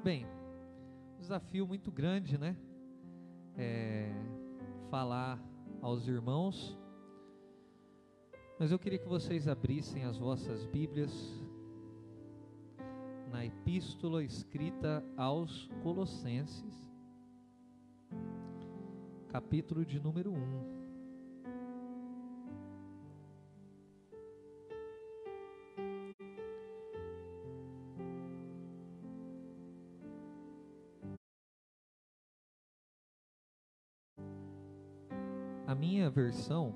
Bem, desafio muito grande, né? Falar aos irmãos, mas eu queria que vocês abrissem as vossas Bíblias na epístola escrita aos Colossenses, capítulo de número 1. A minha versão,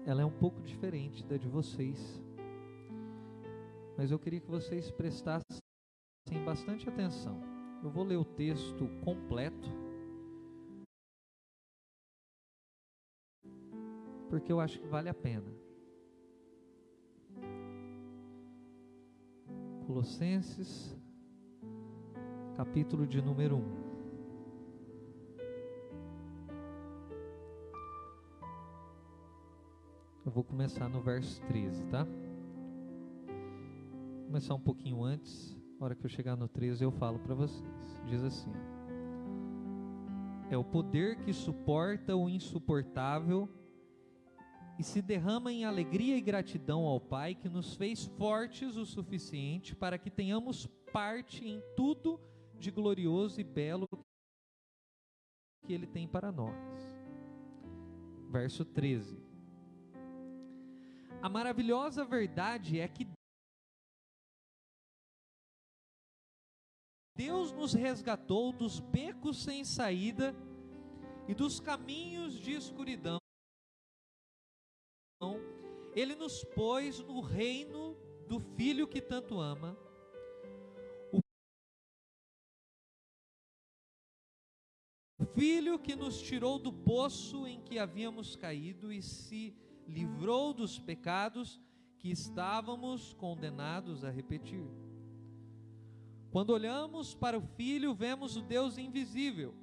ela é um pouco diferente da de vocês, mas eu queria que vocês prestassem bastante atenção. Eu vou ler o texto completo, porque eu acho que vale a pena. Colossenses, capítulo de número 1. Eu vou começar no verso 13, tá? Vou começar um pouquinho antes. Na hora que eu chegar no 13 eu falo para vocês. Diz assim: é o poder que suporta o insuportável e se derrama em alegria e gratidão ao Pai, que nos fez fortes o suficiente para que tenhamos parte em tudo de glorioso e belo que Ele tem para nós. Verso 13. A maravilhosa verdade é que Deus nos resgatou dos becos sem saída e dos caminhos de escuridão. Ele nos pôs no reino do Filho que tanto ama, o Filho que nos tirou do poço em que havíamos caído e se livrou dos pecados que estávamos condenados a repetir. Quando olhamos para o Filho, vemos o Deus invisível.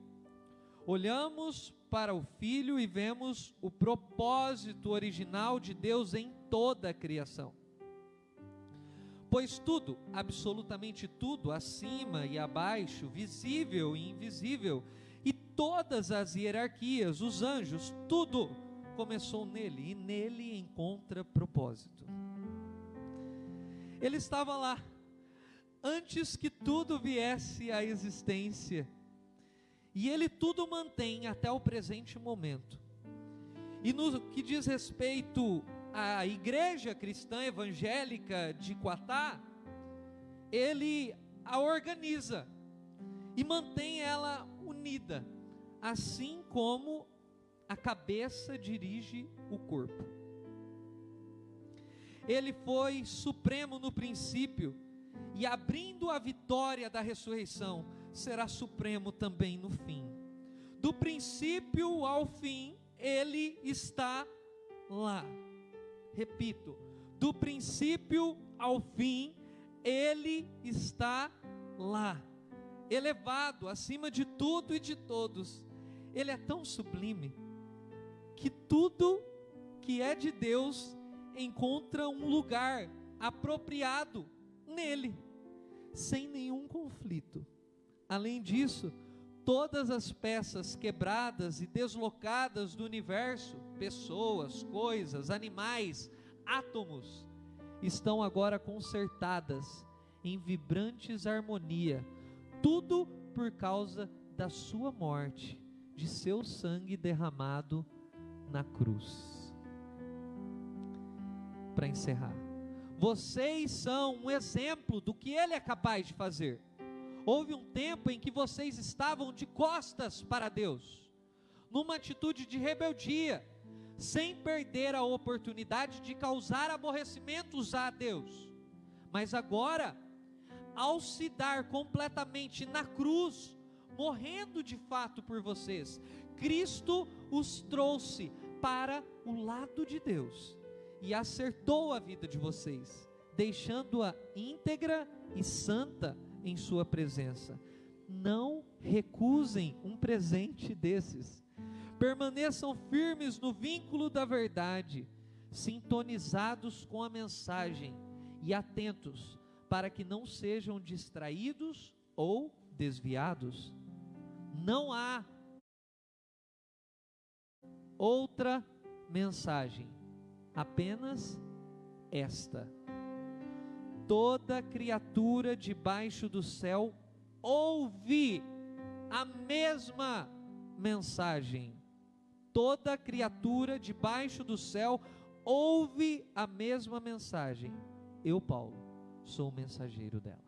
Olhamos para o Filho e vemos o propósito original de Deus em toda a criação. Pois tudo, absolutamente tudo, acima e abaixo, visível e invisível, e todas as hierarquias, os anjos, tudo começou nele, e nele encontra propósito. Ele estava lá antes que tudo viesse à existência, e Ele tudo mantém até o presente momento. E no que diz respeito à igreja cristã evangélica de Quatá, Ele a organiza e mantém ela unida, assim como a cabeça dirige o corpo. Ele foi supremo no princípio, e abrindo a vitória da ressurreição, será supremo também no fim. Do princípio ao fim, Ele está lá. Repito, do princípio ao fim, Ele está lá, elevado acima de tudo e de todos. Ele é tão sublime que tudo que é de Deus encontra um lugar apropriado nele, sem nenhum conflito. Além disso, todas as peças quebradas e deslocadas do universo, pessoas, coisas, animais, átomos, estão agora consertadas em vibrantes harmonia, tudo por causa da sua morte, de seu sangue derramado na cruz. Para encerrar, vocês são um exemplo do que Ele é capaz de fazer. Houve um tempo em que vocês estavam de costas para Deus, numa atitude de rebeldia, sem perder a oportunidade de causar aborrecimentos a Deus. Mas agora, ao se dar completamente na cruz, morrendo de fato por vocês, Cristo os trouxe para o lado de Deus e acertou a vida de vocês, deixando-a íntegra e santa em sua presença. Não recusem um presente desses. Permaneçam firmes no vínculo da verdade, sintonizados com a mensagem e atentos para que não sejam distraídos ou desviados. Não há outra mensagem, apenas esta: toda criatura debaixo do céu ouve a mesma mensagem. Toda criatura debaixo do céu ouve a mesma mensagem. Eu, Paulo, sou o mensageiro dela.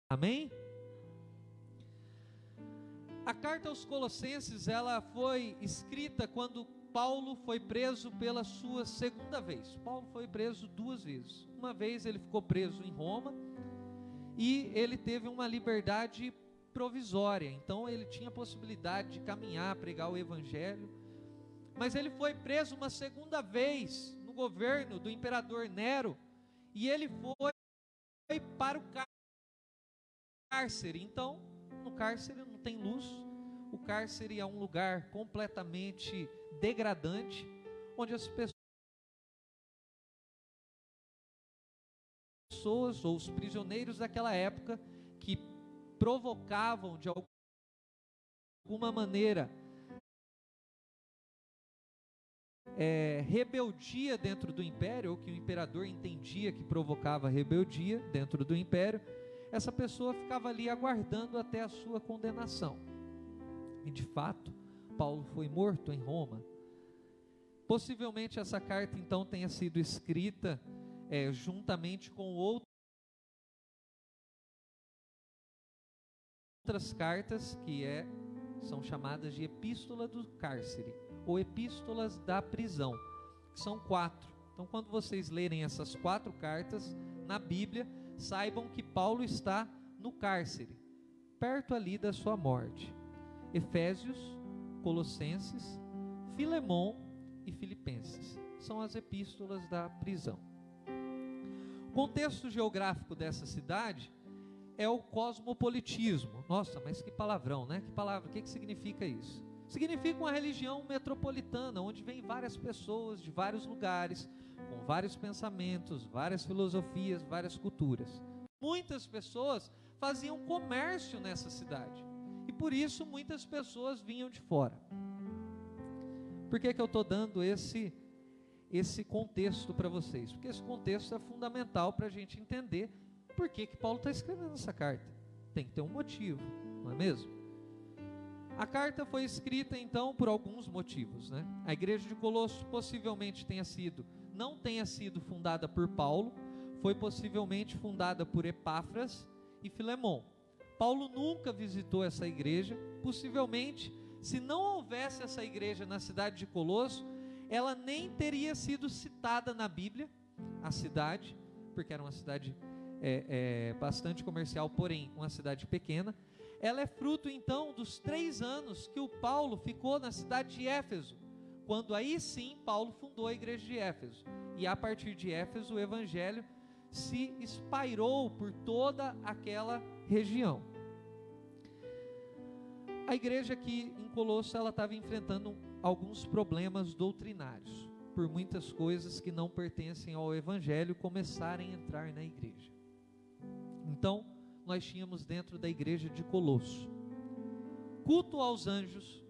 Amém? A carta aos Colossenses, ela foi escrita quando Paulo foi preso pela sua segunda vez. Paulo foi preso 2 vezes. Uma vez ele ficou preso em Roma e ele teve uma liberdade provisória. Então ele tinha a possibilidade de caminhar, pregar o evangelho. Mas ele foi preso uma segunda vez no governo do imperador Nero e ele foi para o cárcere. Então, no cárcere não tem luz. O cárcere é um lugar completamente degradante, onde as pessoas ou os prisioneiros daquela época que provocavam de alguma maneira rebeldia dentro do império, ou que o imperador entendia que provocava rebeldia dentro do império, essa pessoa ficava ali aguardando até a sua condenação. E de fato, Paulo foi morto em Roma. Possivelmente essa carta então tenha sido escrita juntamente com outras cartas que são chamadas de epístola do cárcere, ou epístolas da prisão, que são 4. Então quando vocês lerem essas 4 cartas na Bíblia, saibam que Paulo está no cárcere, perto ali da sua morte. Efésios, Colossenses, Filemon e Filipenses são as epístolas da prisão. O contexto geográfico dessa cidade é o cosmopolitismo. Nossa, mas que palavrão, né? Que palavra, o que significa isso? Significa uma religião metropolitana, onde vem várias pessoas de vários lugares, com vários pensamentos, várias filosofias, várias culturas. Muitas pessoas faziam comércio nessa cidade, e por isso muitas pessoas vinham de fora. Por que eu estou dando esse contexto para vocês? Porque esse contexto é fundamental para a gente entender por que Paulo está escrevendo essa carta. Tem que ter um motivo, não é mesmo? A carta foi escrita então por alguns motivos, né? A igreja de Colossos possivelmente não tenha sido fundada por Paulo, foi possivelmente fundada por Epáfras e Filemon. Paulo nunca visitou essa igreja. Possivelmente, se não houvesse essa igreja na cidade de Colosso, ela nem teria sido citada na Bíblia, a cidade, porque era uma cidade bastante comercial, porém uma cidade pequena. Ela é fruto então dos 3 anos que o Paulo ficou na cidade de Éfeso, quando aí sim Paulo fundou a igreja de Éfeso, e a partir de Éfeso o evangelho se espalhou por toda aquela região. A igreja aqui em Colosso, ela estava enfrentando alguns problemas doutrinários, por muitas coisas que não pertencem ao evangelho começarem a entrar na igreja. Então, nós tínhamos dentro da igreja de Colosso culto aos anjos,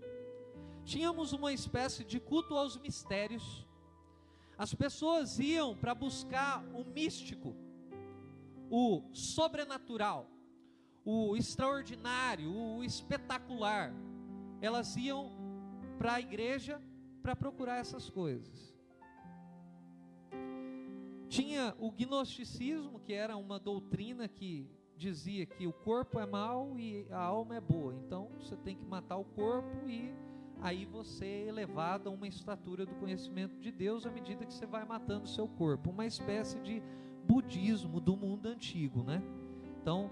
tínhamos uma espécie de culto aos mistérios. As pessoas iam para buscar o místico, o sobrenatural, o extraordinário, o espetacular. Elas iam para a igreja para procurar essas coisas. Tinha o gnosticismo, que era uma doutrina que dizia que o corpo é mau e a alma é boa. Então você tem que matar o corpo e aí você é elevado a uma estatura do conhecimento de Deus à medida que você vai matando o seu corpo. Uma espécie de budismo do mundo antigo, né? Então,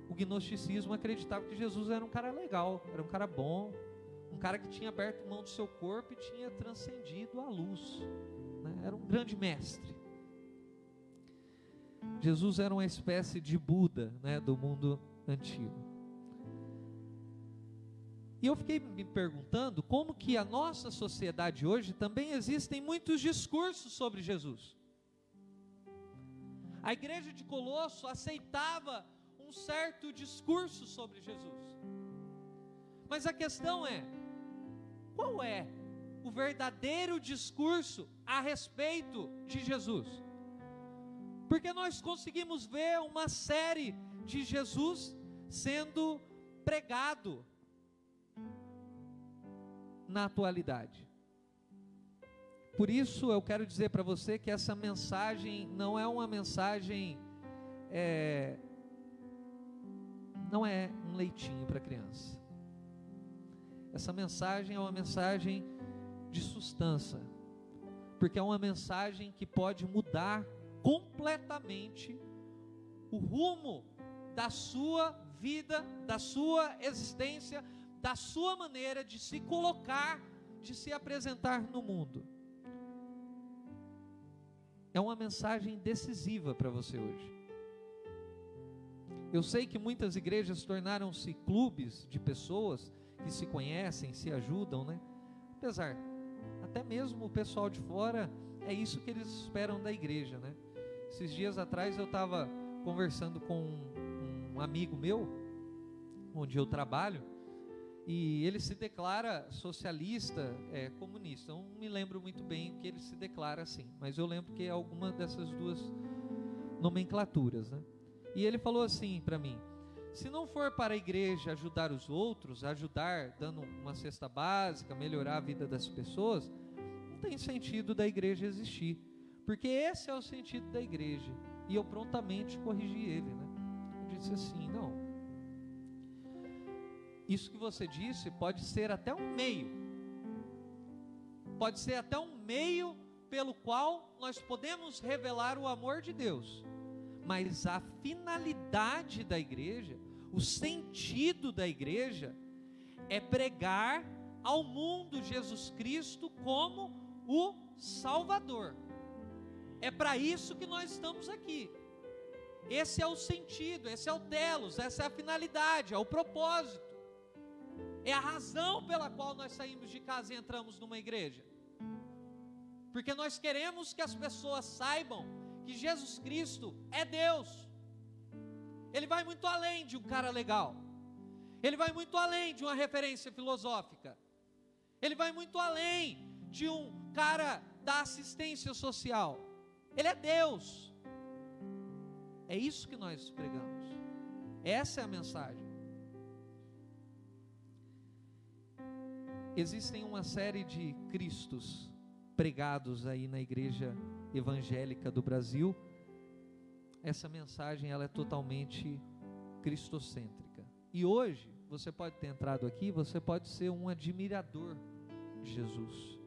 o gnosticismo acreditava que Jesus era um cara legal, era um cara bom, um cara que tinha aberto mão do seu corpo e tinha transcendido a luz, né? Era um grande mestre. Jesus era uma espécie de Buda, né, do mundo antigo. E eu fiquei me perguntando como que a nossa sociedade hoje também existem muitos discursos sobre Jesus. A igreja de Colosso aceitava um certo discurso sobre Jesus. Mas a questão é, qual é o verdadeiro discurso a respeito de Jesus? Porque nós conseguimos ver uma série de Jesus sendo pregado na atualidade. Por isso eu quero dizer para você que essa mensagem não é uma mensagem, não é um leitinho para criança. Essa mensagem é uma mensagem de substância, porque é uma mensagem que pode mudar completamente o rumo da sua vida, da sua existência, da sua maneira de se colocar, de se apresentar no mundo. É uma mensagem decisiva para você hoje. Eu sei que muitas igrejas tornaram-se clubes de pessoas que se conhecem, se ajudam, né? Apesar, até mesmo o pessoal de fora, é isso que eles esperam da igreja, né? Esses dias atrás eu estava conversando com um amigo meu, onde eu trabalho, e ele se declara socialista, comunista. Eu não me lembro muito bem o que ele se declara assim, mas eu lembro que é alguma dessas duas nomenclaturas, né? E ele falou assim para mim: se não for para a igreja ajudar os outros, ajudar dando uma cesta básica, melhorar a vida das pessoas, não tem sentido da igreja existir, porque esse é o sentido da igreja. E eu prontamente corrigi ele, né? Eu disse assim: não, isso que você disse pode ser até um meio, pode ser até um meio pelo qual nós podemos revelar o amor de Deus, mas a finalidade da igreja, o sentido da igreja é pregar ao mundo Jesus Cristo como o Salvador. É para isso que nós estamos aqui. Esse é o sentido, esse é o telos, essa é a finalidade, é o propósito. É a razão pela qual nós saímos de casa e entramos numa igreja. Porque nós queremos que as pessoas saibam que Jesus Cristo é Deus. Ele vai muito além de um cara legal. Ele vai muito além de uma referência filosófica. Ele vai muito além de um cara da assistência social. Ele é Deus. É isso que nós pregamos. Essa é a mensagem. Existem uma série de Cristos pregados aí na igreja evangélica do Brasil. Essa mensagem ela é totalmente cristocêntrica. E hoje, você pode ter entrado aqui, você pode ser um admirador de Jesus.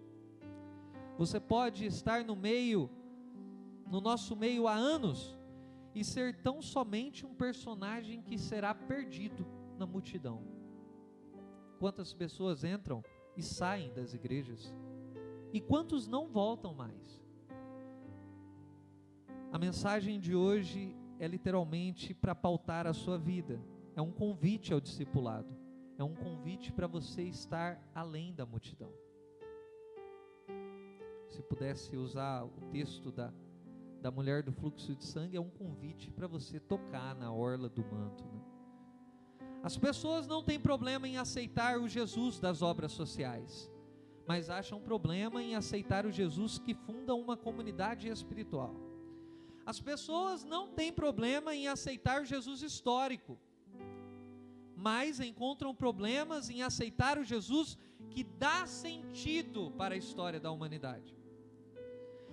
Você pode estar no nosso meio há anos, e ser tão somente um personagem que será perdido na multidão. Quantas pessoas entram e saem das igrejas, e quantos não voltam mais? A mensagem de hoje é literalmente para pautar a sua vida. É um convite ao discipulado. É um convite para você estar além da multidão. Se pudesse usar o texto da mulher do fluxo de sangue, é um convite para você tocar na orla do manto, né? As pessoas não têm problema em aceitar o Jesus das obras sociais, mas acham problema em aceitar o Jesus que funda uma comunidade espiritual. As pessoas não têm problema em aceitar o Jesus histórico, mas encontram problemas em aceitar o Jesus que dá sentido para a história da humanidade.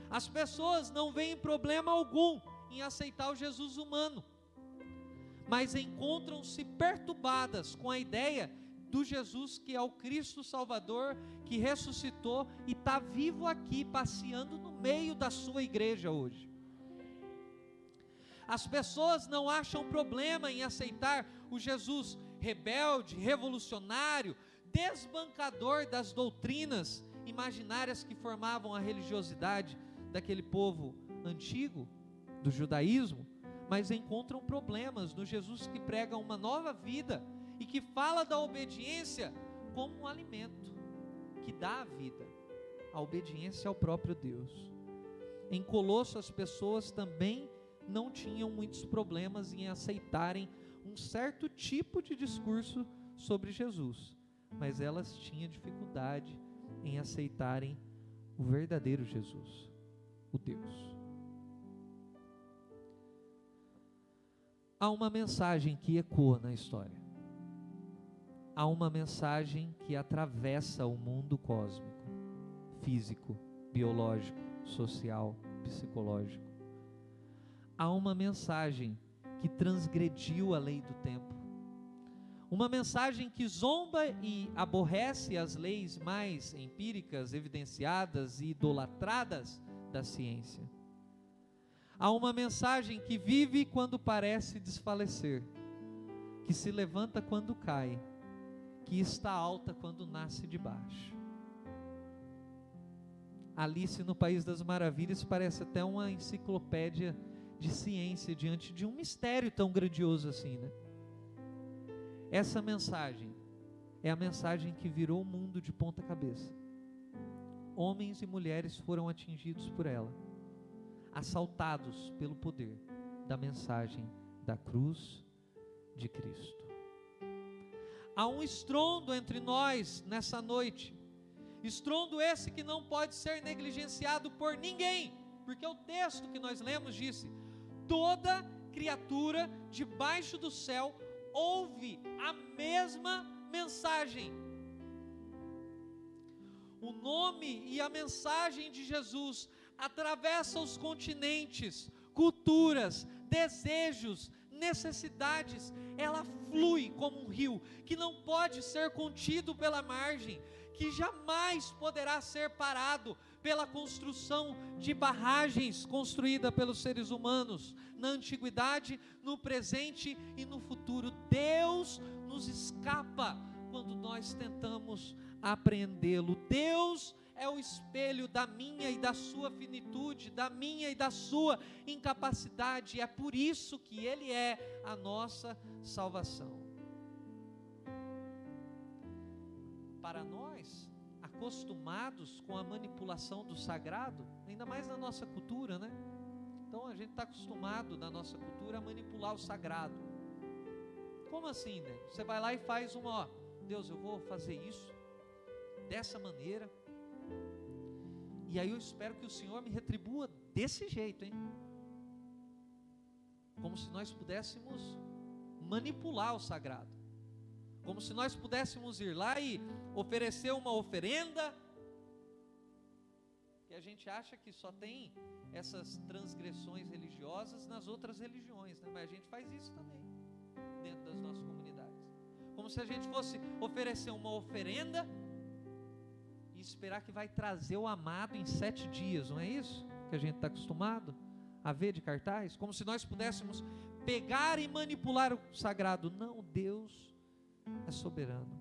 As pessoas não veem problema algum em aceitar o Jesus humano, mas encontram-se perturbadas com a ideia do Jesus que é o Cristo Salvador, que ressuscitou e está vivo aqui, passeando no meio da sua igreja hoje. As pessoas não acham problema em aceitar o Jesus rebelde, revolucionário, desbancador das doutrinas imaginárias que formavam a religiosidade daquele povo antigo, do judaísmo, mas encontram problemas no Jesus que prega uma nova vida e que fala da obediência como um alimento que dá a vida, a obediência ao próprio Deus. Em Colosso, as pessoas também não tinham muitos problemas em aceitarem um certo tipo de discurso sobre Jesus, mas elas tinham dificuldade em aceitarem o verdadeiro Jesus, o Deus. Há uma mensagem que ecoa na história. Há uma mensagem que atravessa o mundo cósmico, físico, biológico, social, psicológico. Há uma mensagem que transgrediu a lei do tempo. Uma mensagem que zomba e aborrece as leis mais empíricas, evidenciadas e idolatradas da ciência. Há uma mensagem que vive quando parece desfalecer, que se levanta quando cai, que está alta quando nasce de baixo. Alice no País das Maravilhas parece até uma enciclopédia de ciência diante de um mistério tão grandioso assim, né? Essa mensagem é a mensagem que virou o mundo de ponta cabeça. Homens e mulheres foram atingidos por ela, assaltados pelo poder da mensagem da cruz de Cristo. Há um estrondo entre nós nessa noite, estrondo esse que não pode ser negligenciado por ninguém, porque o texto que nós lemos disse: toda criatura debaixo do céu ouve a mesma mensagem. O nome e a mensagem de Jesus atravessa os continentes, culturas, desejos, necessidades. Ela flui como um rio que não pode ser contido pela margem, que jamais poderá ser parado pela construção de barragens construída pelos seres humanos na antiguidade, no presente e no futuro. Deus nos escapa quando nós tentamos apreendê-lo. Deus é o espelho da minha e da sua finitude, da minha e da sua incapacidade. É por isso que Ele é a nossa salvação. Para nós, acostumados com a manipulação do sagrado, ainda mais na nossa cultura, né? Então a gente está acostumado na nossa cultura a manipular o sagrado. Como assim, né? Você vai lá e faz Deus, eu vou fazer isso dessa maneira, e aí eu espero que o Senhor me retribua desse jeito, hein? Como se nós pudéssemos manipular o sagrado, como se nós pudéssemos ir lá e oferecer uma oferenda, que a gente acha que só tem essas transgressões religiosas nas outras religiões, né? Mas a gente faz isso também dentro das nossas comunidades, como se a gente fosse oferecer uma oferenda e esperar que vai trazer o amado em 7 dias, não é isso que a gente está acostumado a ver de cartaz? Como se nós pudéssemos pegar e manipular o sagrado. Não, Deus é soberano.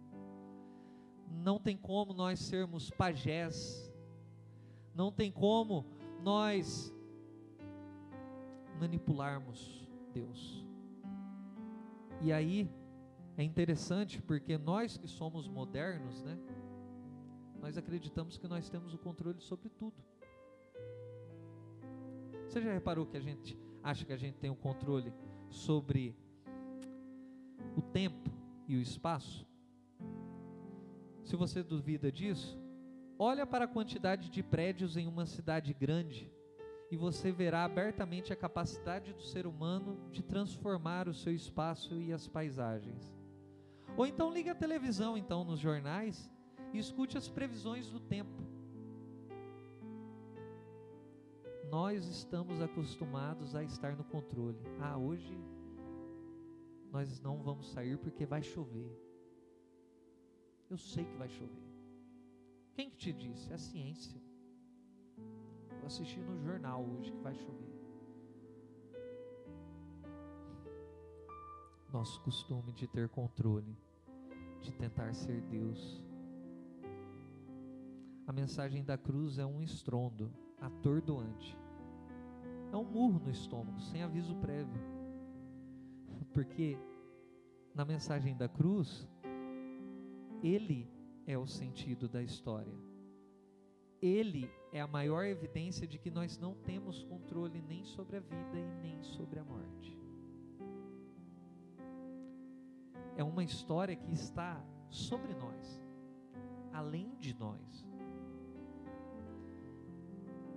Não tem como nós sermos pajés, não tem como nós manipularmos Deus. E aí é interessante porque nós que somos modernos, né? Nós acreditamos que nós temos o controle sobre tudo. Você já reparou que a gente acha que a gente tem o controle sobre o tempo e o espaço? Se você duvida disso, olha para a quantidade de prédios em uma cidade grande e você verá abertamente a capacidade do ser humano de transformar o seu espaço e as paisagens. Ou então ligue a televisão nos jornais e escute as previsões do tempo. Nós estamos acostumados a estar no controle. Hoje nós não vamos sair porque vai chover. Eu sei que vai chover. Quem que te disse? É a ciência. Eu assisti no jornal hoje que vai chover. Nosso costume de ter controle, de tentar ser Deus. A mensagem da cruz é um estrondo atordoante. É um murro no estômago, sem aviso prévio. Porque na mensagem da cruz, Ele é o sentido da história. Ele é a maior evidência de que nós não temos controle nem sobre a vida e nem sobre a morte. É uma história que está sobre nós, além de nós.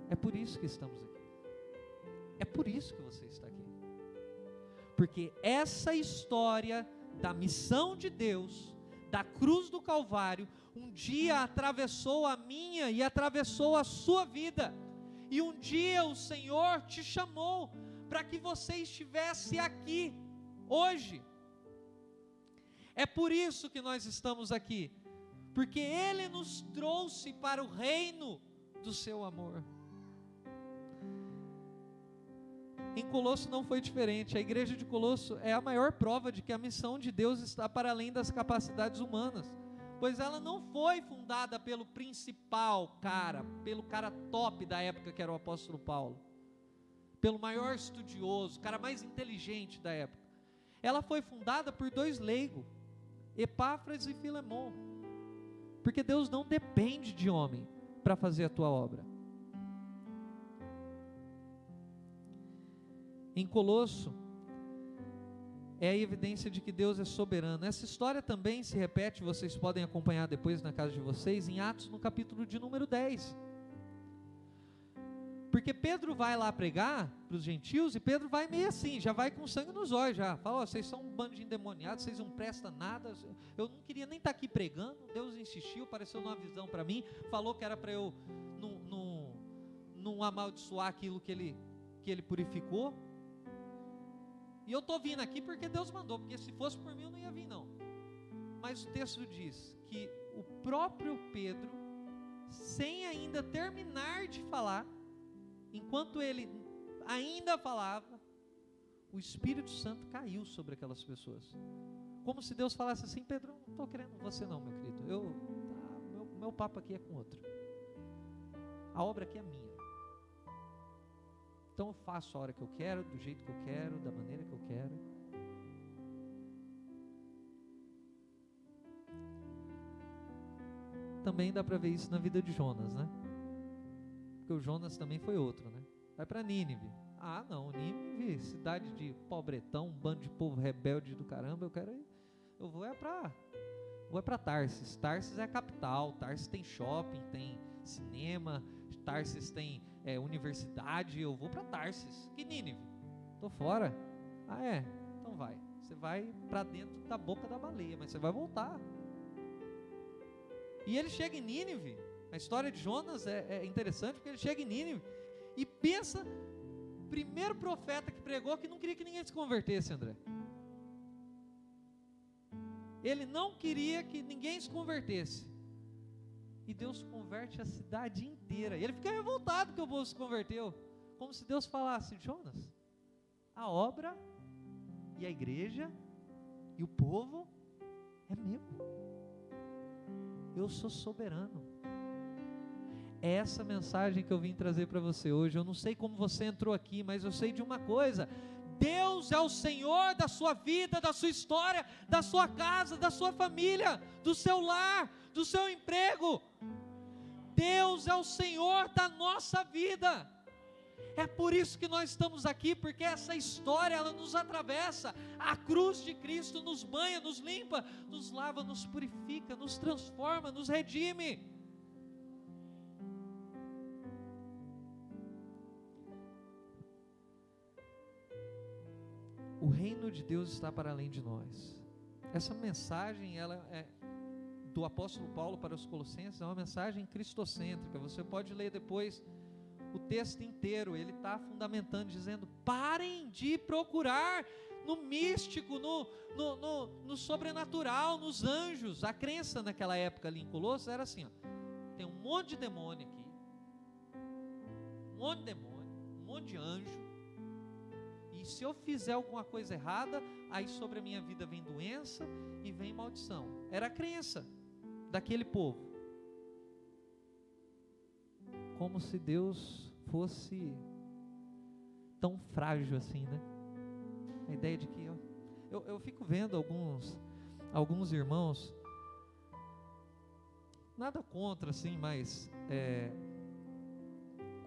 É por isso que estamos aqui. É por isso que você está aqui. Porque essa história da missão de Deus, da cruz do Calvário, um dia atravessou a minha e atravessou a sua vida. E um dia o Senhor te chamou para que você estivesse aqui, hoje. É por isso que nós estamos aqui, porque Ele nos trouxe para o reino do seu amor. Em Colosso não foi diferente. A igreja de Colosso é a maior prova de que a missão de Deus está para além das capacidades humanas, pois ela não foi fundada pelo principal cara, pelo cara top da época que era o apóstolo Paulo, pelo maior estudioso, o cara mais inteligente da época. Ela foi fundada por 2 leigos, Epáfras e Filemon, porque Deus não depende de homem para fazer a tua obra. Em Colosso, é a evidência de que Deus é soberano. Essa história também se repete, vocês podem acompanhar depois na casa de vocês, em Atos, no capítulo de número 10. Porque Pedro vai lá pregar para os gentios, e Pedro vai meio assim, já vai com sangue nos olhos, já fala: vocês são um bando de endemoniados, vocês não prestam nada, eu não queria nem estar aqui pregando. Deus insistiu, apareceu numa visão para mim, falou que era para eu não amaldiçoar aquilo que ele purificou, e eu estou vindo aqui porque Deus mandou, porque se fosse por mim eu não ia vir não. Mas o texto diz que o próprio Pedro, sem ainda terminar de falar, enquanto ele ainda falava, o Espírito Santo caiu sobre aquelas pessoas, como se Deus falasse assim: Pedro, não estou querendo você não, meu querido, meu papo aqui é com outro, a obra aqui é minha, então eu faço a hora que eu quero, do jeito que eu quero, da maneira que eu quero. Também dá para ver isso na vida de Jonas, né? Porque o Jonas também foi outro, né? Vai para Nínive. Ah, não, Nínive, cidade de pobretão, um bando de povo rebelde do caramba. Eu vou para Tarsis. Tarsis é a capital. Tarsis tem shopping, tem cinema. Tarsis tem universidade. Eu vou para Tarsis. Que Nínive? Tô fora. Ah, é? Então vai. Você vai para dentro da boca da baleia, mas você vai voltar. E ele chega em Nínive. A história de Jonas é interessante, porque ele chega em Nínive e pensa, primeiro profeta que pregou, que não queria que ninguém se convertesse, André. Ele não queria que ninguém se convertesse. E Deus converte a cidade inteira. E ele fica revoltado que o povo se converteu. Como se Deus falasse: Jonas, a obra e a igreja e o povo é meu. Eu sou soberano. É essa mensagem que eu vim trazer para você hoje. Eu não sei como você entrou aqui, mas eu sei de uma coisa: Deus é o Senhor da sua vida, da sua história, da sua casa, da sua família, do seu lar, do seu emprego. Deus é o Senhor da nossa vida. É por isso que nós estamos aqui, porque essa história, ela nos atravessa. A cruz de Cristo nos banha, nos limpa, nos lava, nos purifica, nos transforma, nos redime. O reino de Deus está para além de nós. Essa mensagem, ela é do apóstolo Paulo para os Colossenses, é uma mensagem cristocêntrica. Você pode ler depois o texto inteiro. Ele está fundamentando, dizendo: parem de procurar no místico, no sobrenatural, nos anjos. A crença naquela época ali em Colossos era assim: ó, tem um monte de demônio aqui, um monte de demônio, um monte de anjo, e se eu fizer alguma coisa errada, aí sobre a minha vida vem doença e vem maldição. Era a crença daquele povo. Como se Deus fosse tão frágil assim, né? A ideia de que eu fico vendo alguns irmãos, nada contra assim, mas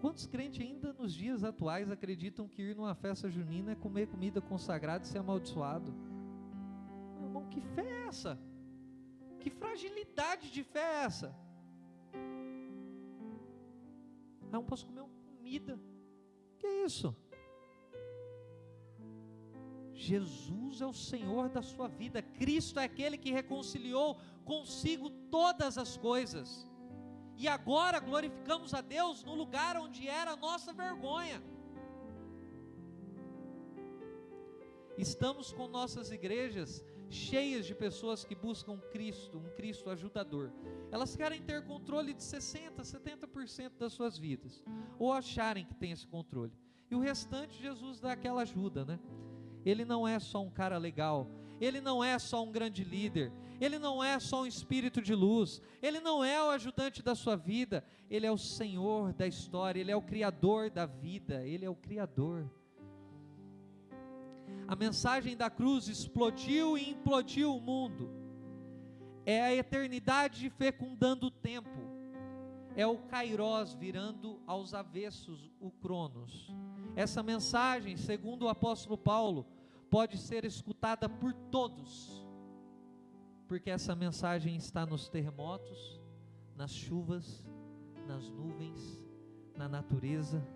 Quantos crentes ainda nos dias atuais acreditam que ir numa festa junina é comer comida consagrada e ser amaldiçoado? Meu irmão, que fé é essa? Que fragilidade de fé é essa? Eu não posso comer uma comida. Que é isso? Jesus é o Senhor da sua vida. Cristo é aquele que reconciliou consigo todas as coisas. E agora glorificamos a Deus no lugar onde era a nossa vergonha. Estamos com nossas igrejas cheias de pessoas que buscam Cristo, um Cristo ajudador. Elas querem ter controle de 60%, 70% das suas vidas, ou acharem que tem esse controle. E o restante Jesus dá aquela ajuda, né? Ele não é só um cara legal, ele não é só um grande líder, ele não é só um espírito de luz, ele não é o ajudante da sua vida, ele é o Senhor da história, ele é o Criador da vida, ele é o Criador. A mensagem da cruz explodiu e implodiu o mundo. É a eternidade fecundando o tempo. É o Kairos virando aos avessos o Cronos. Essa mensagem, segundo o apóstolo Paulo, pode ser escutada por todos, porque essa mensagem está nos terremotos, nas chuvas, nas nuvens, na natureza,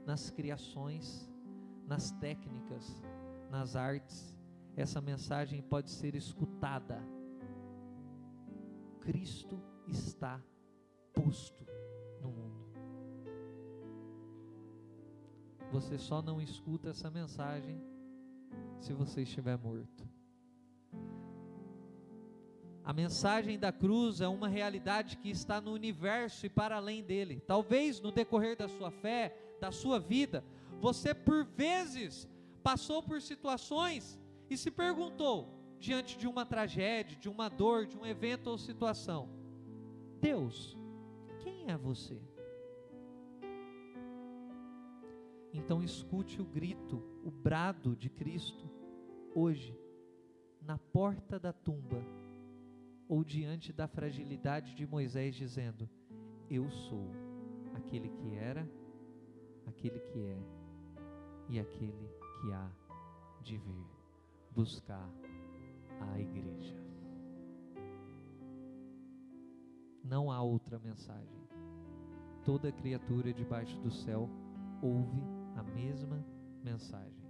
nas criações, nas técnicas, nas artes. Essa mensagem pode ser escutada. Cristo está posto no mundo. Você só não escuta essa mensagem se você estiver morto. A mensagem da cruz é uma realidade que está no universo e para além dele. Talvez no decorrer da sua fé, da sua vida, você por vezes passou por situações e se perguntou, diante de uma tragédia, de uma dor, de um evento ou situação: Deus, quem é você? Então escute o grito, o brado de Cristo, hoje, na porta da tumba, ou diante da fragilidade de Moisés, dizendo: eu sou aquele que era, aquele que é, e aquele que há de vir buscar a igreja. Não há outra mensagem. Toda criatura debaixo do céu ouve a mesma mensagem.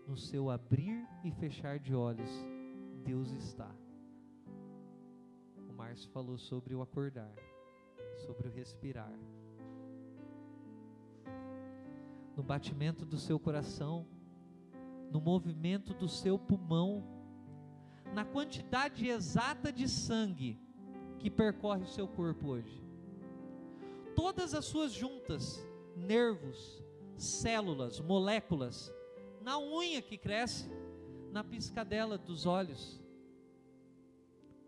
No seu abrir e fechar de olhos, Deus está. O Márcio falou sobre o acordar, sobre o respirar. No batimento do seu coração, no movimento do seu pulmão, na quantidade exata de sangue que percorre o seu corpo hoje. Todas as suas juntas, nervos, células, moléculas, na unha que cresce, na piscadela dos olhos,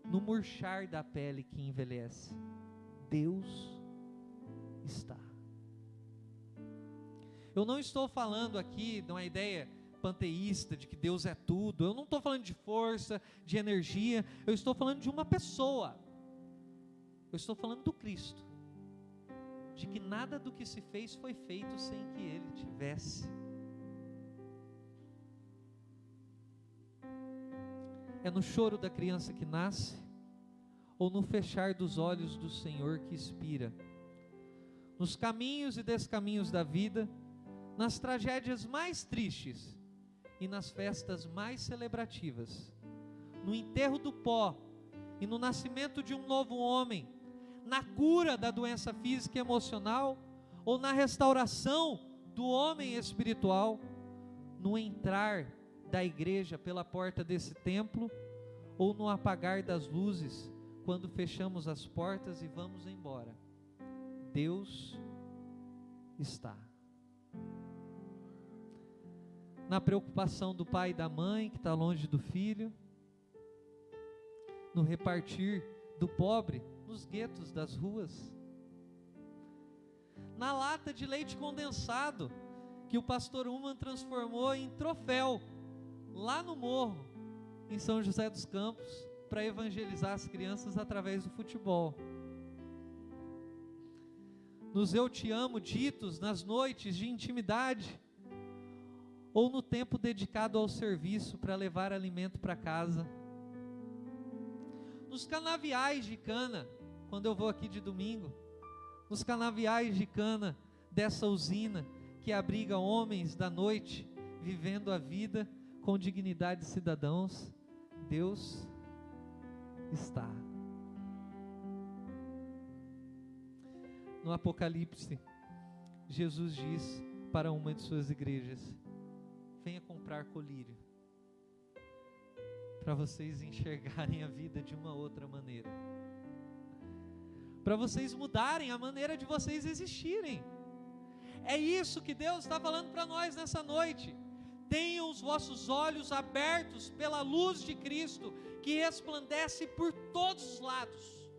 no murchar da pele que envelhece, Deus está. Eu não estou falando aqui de uma ideia panteísta, de que Deus é tudo. Eu não estou falando de força, de energia. Eu estou falando de uma pessoa. Eu estou falando do Cristo, de que nada do que se fez foi feito sem que Ele tivesse. É no choro da criança que nasce, ou no fechar dos olhos do Senhor que expira. Nos caminhos e descaminhos da vida, nas tragédias mais tristes e nas festas mais celebrativas, no enterro do pó e no nascimento de um novo homem, na cura da doença física e emocional, ou na restauração do homem espiritual, no entrar da igreja pela porta desse templo, ou no apagar das luzes, quando fechamos as portas e vamos embora, Deus está. Na preocupação do pai e da mãe que está longe do filho, no repartir do pobre nos guetos das ruas, na lata de leite condensado que o pastor Uman transformou em troféu lá no morro, em São José dos Campos, para evangelizar as crianças através do futebol. nos eu te amo ditos nas noites de intimidade, ou no tempo dedicado ao serviço para levar alimento para casa. Nos canaviais de Cana, quando eu vou aqui de domingo, nos canaviais de Cana, dessa usina que abriga homens da noite, vivendo a vida com dignidade de cidadãos, Deus está. No Apocalipse, Jesus diz para uma de suas igrejas: venha comprar colírio, para vocês enxergarem a vida de uma outra maneira, para vocês mudarem a maneira de vocês existirem. É isso que Deus está falando para nós nessa noite. Tenham os vossos olhos abertos pela luz de Cristo, que resplandece por todos os lados.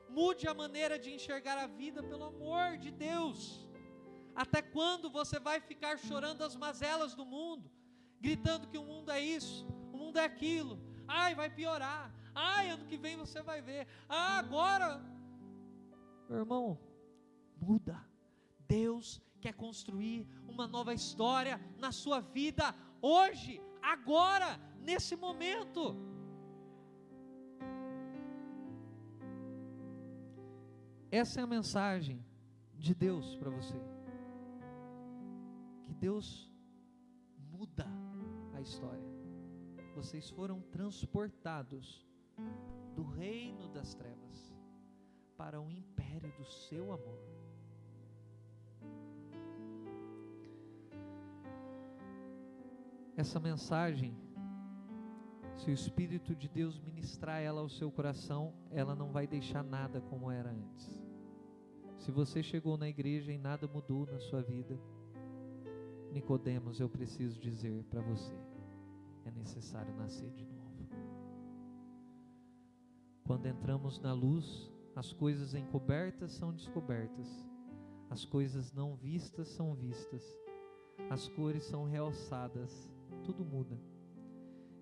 Mude a maneira de enxergar a vida, pelo amor de Deus. Até quando você vai ficar chorando as mazelas do mundo, gritando que o mundo é isso, o mundo é aquilo, ai, vai piorar, ai, ano que vem você vai ver, agora, meu irmão, muda. Deus quer construir uma nova história na sua vida, hoje, agora, nesse momento. Essa é a mensagem de Deus para você. Que Deus muda a história. Vocês foram transportados do reino das trevas para o império do seu amor. Essa mensagem, se o Espírito de Deus ministrar ela ao seu coração, ela não vai deixar nada como era antes. Se você chegou na igreja e nada mudou na sua vida, Nicodemos, eu preciso dizer para você, é necessário nascer de novo. Quando entramos na luz, as coisas encobertas são descobertas, as coisas não vistas são vistas, as cores são realçadas, tudo muda.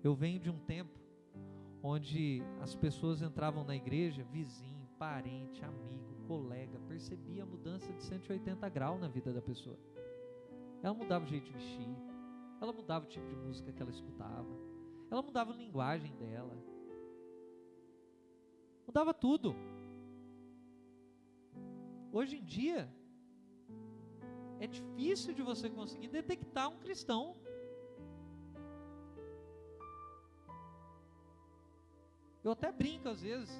Eu venho de um tempo onde as pessoas entravam na igreja, vizinho, parente, amigo, colega, percebia a mudança de 180 graus na vida da pessoa. Ela mudava o jeito de vestir, ela mudava o tipo de música que ela escutava, ela mudava a linguagem dela, mudava tudo. Hoje em dia, é difícil de você conseguir detectar um cristão. Eu até brinco às vezes,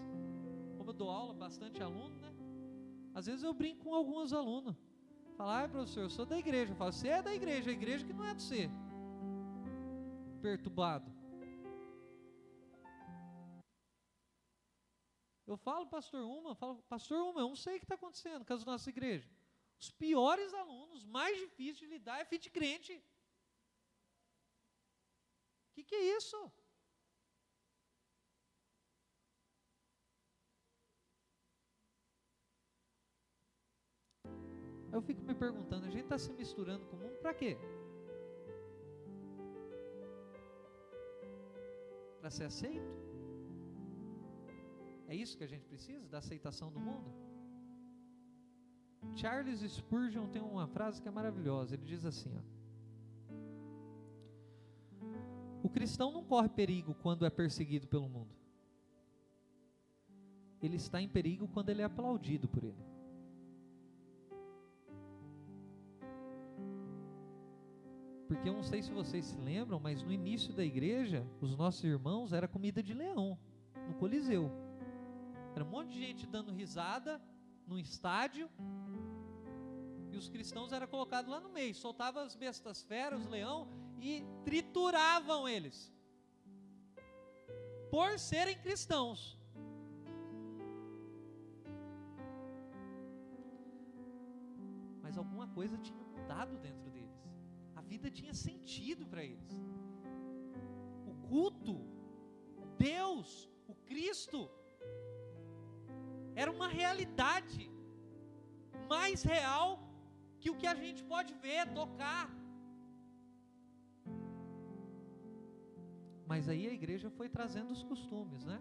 como eu dou aula bastante aluno, né? Às vezes eu brinco com alguns alunos. Falo, ai professor, eu sou da igreja. Eu falo, você é da igreja, a igreja que não é de você. Perturbado. Eu falo, pastor Uma, eu não sei o que está acontecendo com as nossas igrejas. Os piores alunos, mais difíceis de lidar é filho de crente. O que é isso? Eu fico me perguntando, a gente está se misturando com o mundo para quê? Para ser aceito? É isso que a gente precisa, da aceitação do mundo? Charles Spurgeon tem uma frase que é maravilhosa, ele diz assim, ó: o cristão não corre perigo quando é perseguido pelo mundo. Ele está em perigo quando ele é aplaudido por ele. Porque eu não sei se vocês se lembram, mas no início da igreja, os nossos irmãos era comida de leão, no Coliseu. Era um monte de gente dando risada, num estádio, e os cristãos eram colocados lá no meio, soltavam as bestas feras, os leão, e trituravam eles, por serem cristãos. Mas alguma coisa tinha mudado dentro deles. A vida tinha sentido para eles. O culto, Deus, o Cristo, era uma realidade mais real que o que a gente pode ver, tocar. Mas aí a igreja foi trazendo os costumes, né?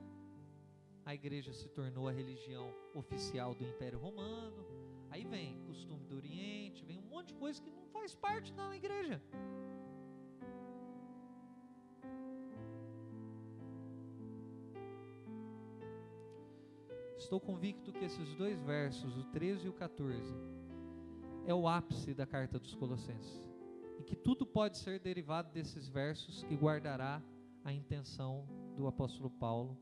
a igreja se tornou a religião oficial do Império Romano, aí vem costume do Oriente, vem um monte de coisa que não faz parte da igreja. Estou convicto que esses dois versos, o 13 e o 14, é o ápice da carta dos Colossenses, e que tudo pode ser derivado desses versos que guardará a intenção do apóstolo Paulo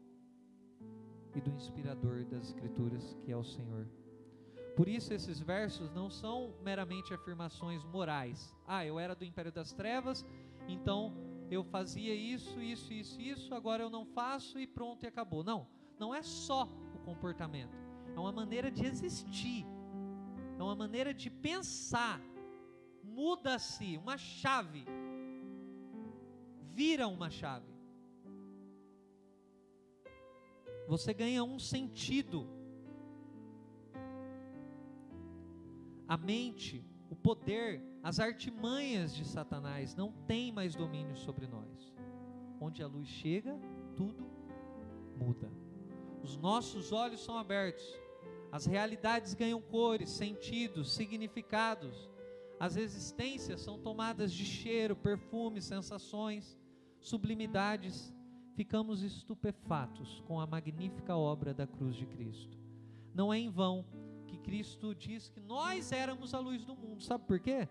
e do inspirador das Escrituras, que é o Senhor. Por isso esses versos não são meramente afirmações morais. Eu era do Império das Trevas, então eu fazia isso, agora eu não faço e pronto, e acabou. Não é só o comportamento, é uma maneira de existir, é uma maneira de pensar. Muda-se uma chave, vira uma chave. Você ganha um sentido. A mente, o poder, as artimanhas de Satanás não têm mais domínio sobre nós. Onde a luz chega, tudo muda. Os nossos olhos são abertos. As realidades ganham cores, sentidos, significados. As existências são tomadas de cheiro, perfume, sensações, sublimidades. Ficamos estupefatos com a magnífica obra da cruz de Cristo. Não é em vão que Cristo diz que nós éramos a luz do mundo. Sabe por quê?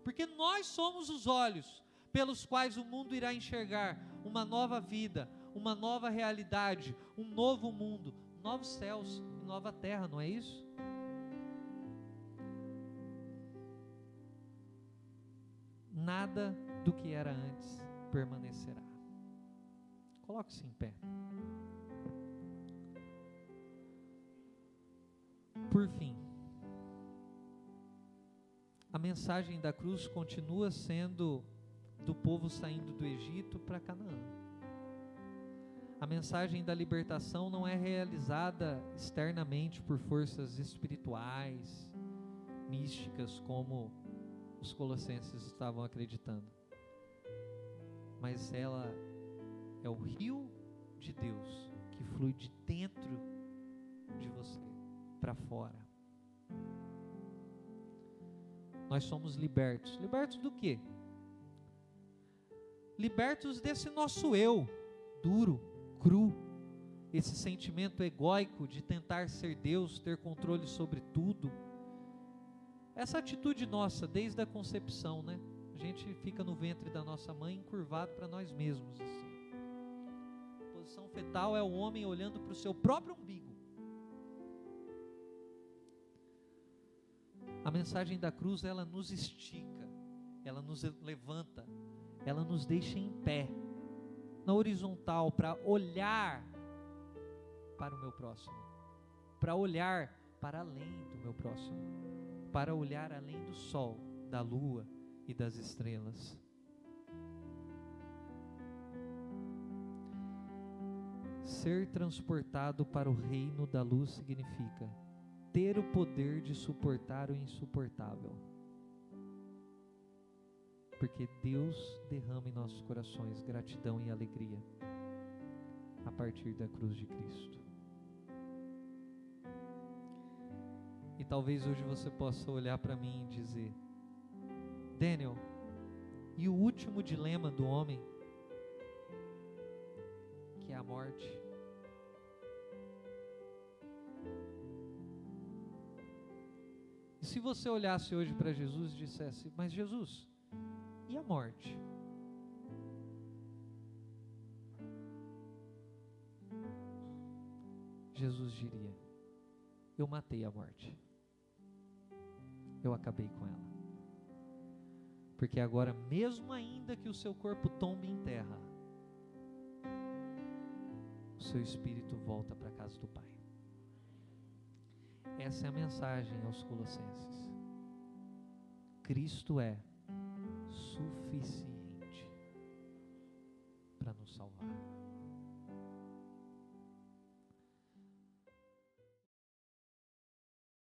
Porque nós somos os olhos pelos quais o mundo irá enxergar uma nova vida, uma nova realidade, um novo mundo, novos céus e nova terra, não é isso? Nada do que era antes permanecerá. Coloque-se em pé. Por fim, a mensagem da cruz continua sendo do povo saindo do Egito para Canaã. A mensagem da libertação não é realizada externamente por forças espirituais, místicas, como os colossenses estavam acreditando, mas ela é o rio de Deus que flui de dentro de você para fora. Nós somos libertos. Libertos do quê? Libertos desse nosso eu duro, cru, esse sentimento egóico de tentar ser Deus, ter controle sobre tudo. Essa atitude nossa desde a concepção, né? A gente fica no ventre da nossa mãe encurvado para nós mesmos assim. A posição fetal é o homem olhando para o seu próprio umbigo. A mensagem da cruz, ela nos estica, ela nos levanta, ela nos deixa em pé, na horizontal, para olhar para o meu próximo, para olhar para além do meu próximo, para olhar além do sol, da lua e das estrelas. Ser transportado para o reino da luz significa ter o poder de suportar o insuportável, porque Deus derrama em nossos corações gratidão e alegria a partir da cruz de Cristo. E talvez hoje você possa olhar para mim e dizer: Daniel, e o último dilema do homem, que é a morte? E se você olhasse hoje para Jesus e dissesse: mas Jesus, e a morte? Jesus diria: eu matei a morte, eu acabei com ela, porque agora, mesmo ainda que o seu corpo tombe em terra, o seu espírito volta para a casa do Pai. Essa é a mensagem aos Colossenses. Cristo é suficiente para nos salvar.